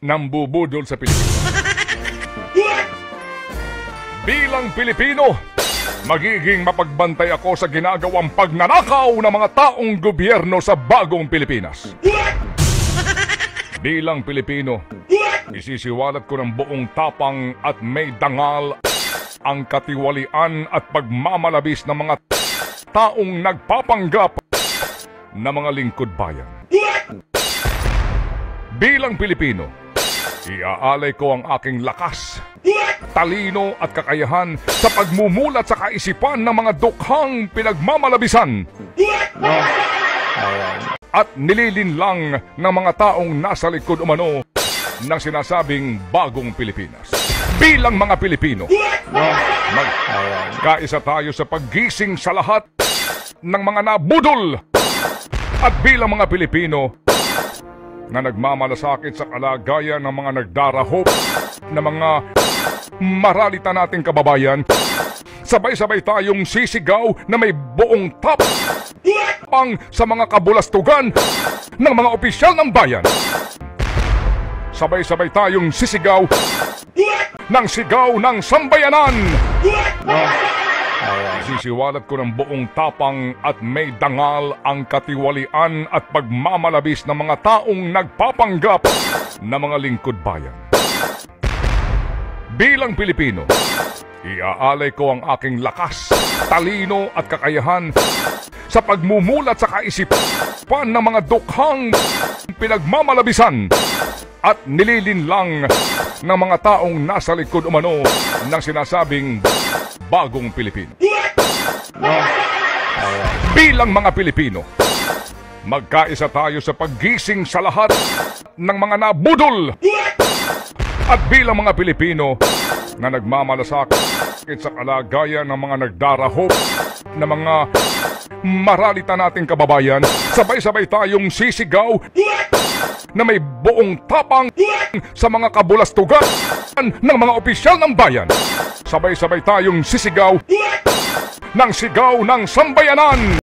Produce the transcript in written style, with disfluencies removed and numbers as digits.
Nambubudol sa Pilipinas. Bilang Pilipino, magiging mapagbantay ako sa ginagawang pagnanakaw ng mga taong gobyerno sa bagong Pilipinas. Bilang Pilipino, isisiwalat ko ng buong tapang at may dangal ang katiwalian at pagmamalabis ng mga taong nagpapanggap na mga lingkod bayan. Bilang Pilipino, iaalay ko ang aking lakas, talino at kakayahan sa pagmumulat sa kaisipan ng mga dukhang pinagmamalabisan at nililinlang ng mga taong nasa likod umano ng sinasabing bagong Pilipinas. Bilang mga Pilipino, magkaisa tayo sa paggising sa lahat ng mga nabudol. At bilang mga Pilipino na nagmamalasakit sa kalagayan ng mga nagdarahop na mga maralita nating kababayan, sabay-sabay tayong sisigaw na may buong tapang sa mga kabulastugan ng mga opisyal ng bayan. Sabay-sabay tayong sisigaw ng sambayanan. Isisiwalat ko ng buong tapang at may dangal ang katiwalian at pagmamalabis ng mga taong nagpapanggap na mga lingkod bayan. Bilang Pilipino, iaalay ko ang aking lakas, talino at kakayahan sa pagmumulat sa kaisipan ng mga dukhang pinagmamalabisan at nililinlang ng mga taong nasa likod umano ng sinasabing bagong Pilipino. Bilang mga Pilipino, magkaisa tayo sa paggising sa lahat ng mga nabudol. At bilang mga Pilipino na nagmamalasakit sa kalagayan ng mga nagdarahop na mga maralita nating kababayan, sabay-sabay tayong sisigaw na may buong tapang sa mga kabulastugan ng mga opisyal ng bayan. Sabay-sabay tayong sisigaw ng sambayanan.